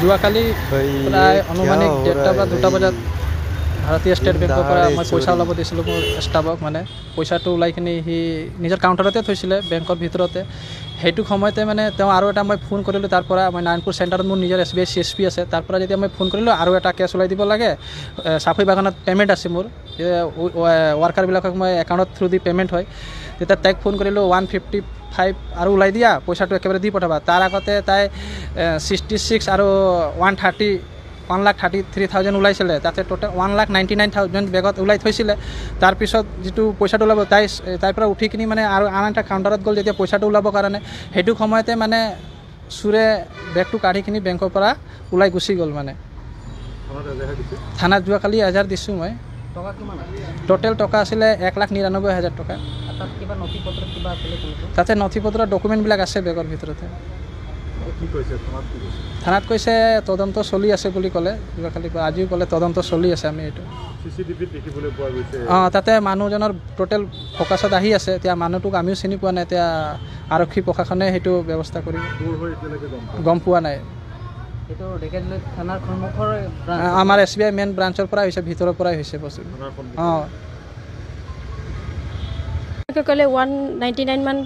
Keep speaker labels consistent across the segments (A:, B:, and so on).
A: যোৱাকালি প্ৰায় আনুমানিক 1:30 বা 2টা বজাত ভাৰতীয় ষ্টেট বেংকৰ পৰা মই পইচা ওলাব দিছিলোঁ মোৰ ষ্টাফক। মানে পইচাটো ওলাই কিনি সি নিজৰ কাউণ্টাৰতে থৈছিলে বেংকৰ ভিতৰতে। সেইটো সময়তে মানে তেওঁ আৰু এটা মই ফোন কৰিলোঁ তাৰ পৰা। মই নাৰায়ণপুৰ চেণ্টাৰত মোৰ নিজৰ SBI CSP আছে, তাৰ পৰা যেতিয়া মই ফোন কৰিলোঁ আৰু এটা কেছ ওলাই দিব লাগে, চাফাই বাগানত পে'মেণ্ট আছে মোৰ, ৱাৰ্কাৰবিলাকক মই একাউণ্টৰ থ্ৰু দি পে'মেণ্ট হয়। তেতিয়া তাইক ফোন কৰিলোঁ 155 আৰু ওলাই দিয়া, পইচাটো একেবাৰে দি পঠাবা। তাৰ আগতে তাই 66 আৰু 1,33,000 ওলাইছিলে, তাতে টোটেল 1,99,000 বেগত ওলাই থৈছিলে। তাৰপিছত যিটো পইচাটো ওলাব তাইৰ পৰা উঠি কিনি মানে আৰু আন এটা কাউণ্টাৰত গ'ল যেতিয়া পইচাটো ওলাবৰ কাৰণে, সেইটো সময়তে মানে চোৰে বেগটো কাঢ়ি কিনি বেংকৰ পৰা ওলাই গুচি গ'ল। মানে থানাত যোৱাকালি এজাহাৰ দিছোঁ মই। টোটেল টকা আছিলে 1,99,000 টকা। তাতে নথি পত্ৰ ডকুমেণ্টবিলাক আছে বেগৰ ভিতৰতে। থানাত কৈছে তদন্ত চলি আছে বুলি ক'লে যোৱাকালি, আজিও ক'লে তদন্ত চলি আছে। আমি এইটো তাতে মানুহজনৰ টোটেল ফ'কাছত আহি আছে। এতিয়া মানুহটোক আমিও চিনি পোৱা নাই, এতিয়া আৰক্ষী প্ৰশাসনে সেইটো ব্যৱস্থা কৰিব। গম পোৱা নাই। আমাৰ SBI মেইন ব্ৰাঞ্চৰ পৰাই হৈছে, ভিতৰৰ পৰাই হৈছে বস্তু।
B: ক'লে 199 মান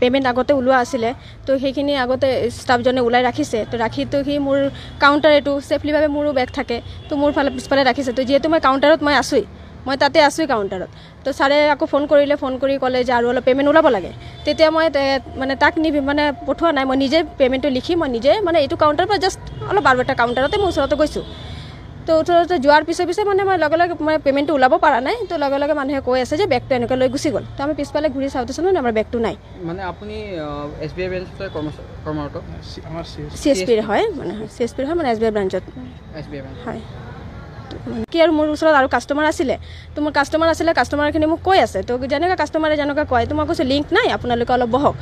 B: পে'মেণ্ট আগতে ওলোৱা আছিলে, তো সেইখিনি আগতে ষ্টাফজনে ওলাই ৰাখিছে। তো ৰাখিতো সি মোৰ কাউণ্টাৰ এইটো ছেফলিভাৱে মোৰো বেগ থাকে, তো মোৰ পিছফালে ৰাখিছে। তো যিহেতু মই কাউণ্টাৰত মই তাতে আছোঁই কাউণ্টাৰত। তো ছাৰে আকৌ ফোন কৰি ক'লে যে আৰু অলপ পে'মেণ্ট ওলাব লাগে। তেতিয়া মই মানে তাক পঠোৱা নাই, মই নিজে পে'মেণ্টটো লিখি মই নিজে মানে এইটো কাউণ্টাৰৰ পৰা জাষ্ট অলপ আৰু এটা কাউণ্টাৰতে মই ওচৰতে গৈছোঁ। তো ওচৰতে যোৱাৰ পিছে মানে মই লগে মই পে'মেণ্টটো ওলাব পৰা নাই। তো লগে মানুহে কৈ আছে যে বেগটো এনেকৈ লৈ গুচি গ'ল। তো আমি পিছফালে ঘূৰি চাওঁতে আমাৰ বেগটো নাই।
C: মানে আপুনি SBI বেংকৰ কৰ্মৰত?
B: আমাৰ CSPৰ হয়, মানে CSPৰ হয়, মানে SBI ব্ৰাঞ্চত হয়। কি আৰু মোৰ ওচৰত আৰু কাষ্টমাৰ আছিলে, তো মোৰ কাষ্টমাৰখিনি মোক কৈ আছে। তো যেনেকৈ কাষ্টমাৰে কয়, তো মই কৈছোঁ লিংক নাই, আপোনালোকে অলপ বহক।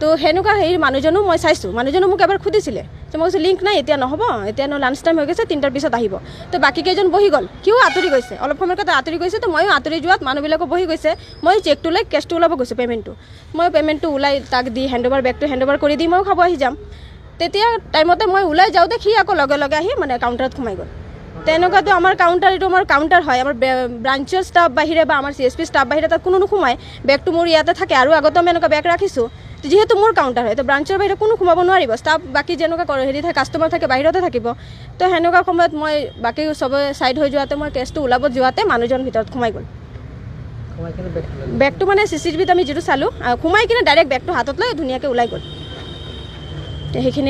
B: তো সেনেকুৱা মানুহজনো মই চাইছোঁ, মানুহজনো মোক এবাৰ সুধিছিলে যে মই কৈছোঁ লিংক নাই, এতিয়া নহ'ব, এতিয়া লাঞ্চ টাইম হৈ গৈছে, 3টাৰ পিছত আহিব। তো বাকীকেইজন বহি গ'ল, কিয় আঁতৰি গৈছে, অলপ সময়ৰ কথা আঁতৰি গৈছে। তো ময়ো আঁতৰি যোৱাত মানুহবিলাকো বহি গৈছে। মই চেকটো লৈ কেছটো ওলাব গৈছোঁ, পে'মেণ্টটো ওলাই তাক দি বেগটো হেণ্ডঅভাৰ কৰি দি ময়ো খাব আহি যাম। তেতিয়া টাইমতে মই ওলাই যাওঁতে সি আকৌ লগে আহি মানে কাউণ্টাৰত সোমাই গ'ল। তেনেকুৱাতো আমাৰ কাউণ্টাৰ হয়, আমাৰ ব্ৰাঞ্চৰ ষ্টাফ বাহিৰে বা আমাৰ CSP ষ্টাফ বাহিৰে তাত কোনো নোসোমায়। বেগটো মোৰ ইয়াতে থাকে, আৰু আগতে আমি এনেকুৱা বেগ ৰাখিছোঁ। যিহেতু মোৰ কাউণ্টাৰ হয়, তো ব্ৰাঞ্চৰ বাহিৰে কোনো সোমাব নোৱাৰিব। ষ্টাফ বাকী যেনেকুৱা থাকে, কাষ্টমাৰ থাকে, বাহিৰতে থাকিব। তো সেনেকুৱা সময়ত মই বাকী চবে ছাইড হৈ যোৱাতে মই কেছটো ওলাব যোৱাতে মানুহজন ভিতৰত সোমাই গ'ল। বেগটো মানে CCTVত আমি যিটো চালোঁ, সোমাই কিনে ডাইৰেক্ট বেগটো হাতত লৈ ধুনীয়াকৈ ওলাই গ'ল। সেইখিনি